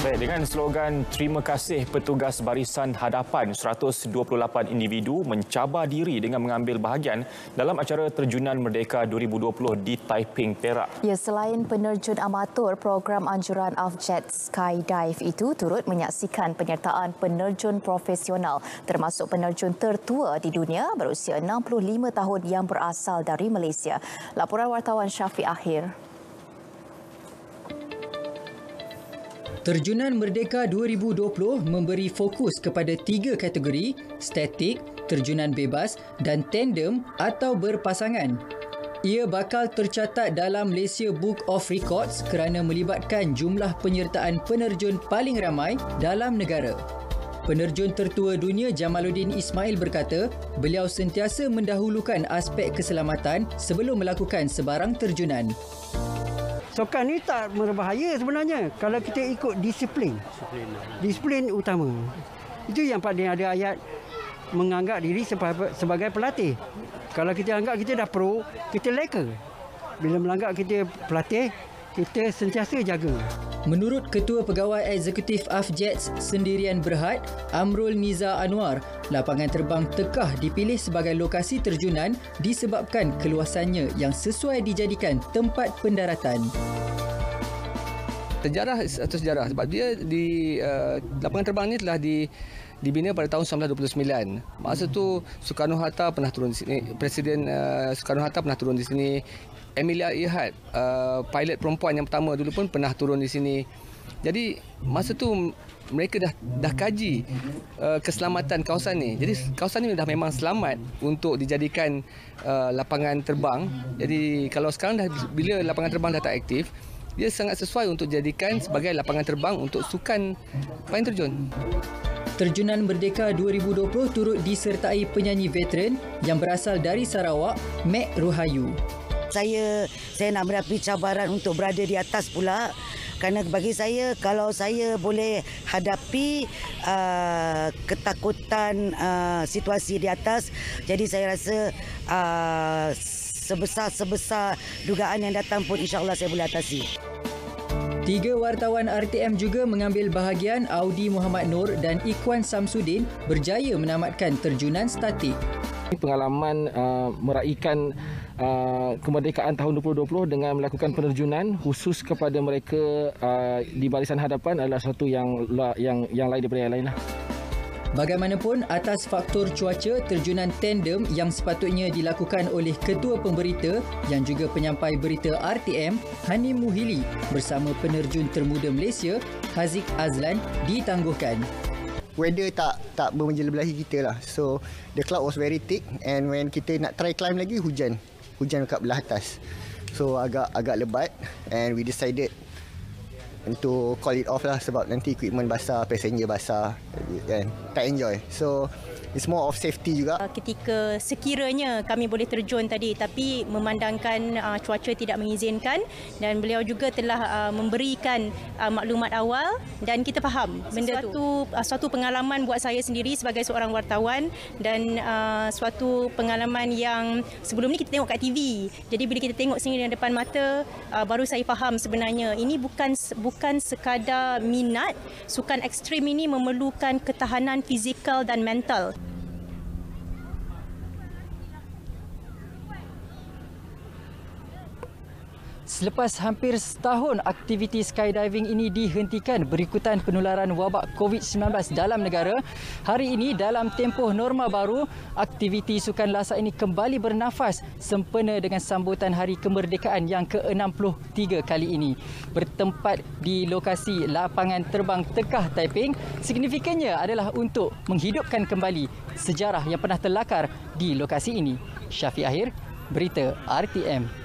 Baik, dengan slogan "Terima kasih petugas barisan hadapan", 128 individu mencabar diri dengan mengambil bahagian dalam acara Terjunan Merdeka 2020 di Taiping, Perak. Ya, selain penerjun amatur, program anjuran Avjet Skydive itu turut menyaksikan penyertaan penerjun profesional termasuk penerjun tertua di dunia berusia 65 tahun yang berasal dari Malaysia. Laporan wartawan Syafiq Akhir. Terjunan Merdeka 2020 memberi fokus kepada 3 kategori: statik, terjunan bebas dan tandem atau berpasangan. Ia bakal tercatat dalam Malaysia Book of Records kerana melibatkan jumlah penyertaan penerjun paling ramai dalam negara. Penerjun tertua dunia Jamaluddin Ismail berkata, beliau sentiasa mendahulukan aspek keselamatan sebelum melakukan sebarang terjunan. Sukan ni tak berbahaya sebenarnya kalau kita ikut disiplin. Disiplin utama. Itu yang paling ada ayat menganggap diri sebagai pelatih. Kalau kita anggap kita dah pro, kita leka. Bila menganggap kita pelatih, kita sentiasa jaga. Menurut Ketua Pegawai Eksekutif Avjets Sendirian Berhad, Amrul Niza Anwar, lapangan terbang Tekah dipilih sebagai lokasi terjunan disebabkan keluasannya yang sesuai dijadikan tempat pendaratan. Sejarah atau sejarah sebab dia di lapangan terbang ini telah dibina pada tahun 1929. Masa tu Soekarno-Hatta pernah turun di sini, Presiden Soekarno-Hatta pernah turun di sini. Emilia Earhart, pilot perempuan yang pertama dulu pun pernah turun di sini. Jadi masa tu mereka dah kaji keselamatan kawasan ni. Jadi kawasan ni dah memang selamat untuk dijadikan lapangan terbang. Jadi kalau sekarang bila lapangan terbang dah tak aktif, dia sangat sesuai untuk dijadikan sebagai lapangan terbang untuk sukan payung terjun. Terjunan Merdeka 2020 turut disertai penyanyi veteran yang berasal dari Sarawak, Mek Rohayu. Saya nak menghadapi cabaran untuk berada di atas pula, kerana bagi saya kalau saya boleh hadapi ketakutan situasi di atas, jadi saya rasa sebesar dugaan yang datang pun insya-Allah saya boleh atasi. 3 wartawan RTM juga mengambil bahagian. Audi Muhammad Nur dan Ikhwan Samsudin berjaya menamatkan terjunan statik. Pengalaman meraihkan kemerdekaan tahun 2020 dengan melakukan penerjunan khusus kepada mereka di barisan hadapan adalah satu yang lain daripada yang lain. Bagaimanapun, atas faktor cuaca, terjunan tandem yang sepatutnya dilakukan oleh Ketua Pemberita yang juga penyampai berita RTM, Hani Muhili bersama penerjun termuda Malaysia, Haziq Azlan ditangguhkan. Weather tak menjelebelahi kita lah. So the cloud was very thick and when kita nak try climb lagi hujan dekat belah atas. So agak lebat and we decided untuk call it off lah sebab nanti equipment basah, passenger basah kan. Tak enjoy. So it's more of safety juga. Ketika sekiranya kami boleh terjun tadi tapi memandangkan cuaca tidak mengizinkan dan beliau juga telah memberikan maklumat awal dan kita faham benda tu suatu pengalaman buat saya sendiri sebagai seorang wartawan dan suatu pengalaman yang sebelum ni kita tengok kat TV. Jadi bila kita tengok sendiri dengan depan mata baru saya faham sebenarnya ini bukan sekadar minat. Sukan ekstrim ini memerlukan ketahanan fizikal dan mental. Selepas hampir setahun aktiviti skydiving ini dihentikan berikutan penularan wabak COVID-19 dalam negara, hari ini dalam tempoh norma baru, aktiviti sukan lasak ini kembali bernafas sempena dengan sambutan Hari Kemerdekaan yang ke-63 kali ini. Bertempat di lokasi lapangan terbang Tekah Taiping, signifikannya adalah untuk menghidupkan kembali sejarah yang pernah terlakar di lokasi ini. Syafiq Akhir, Berita RTM.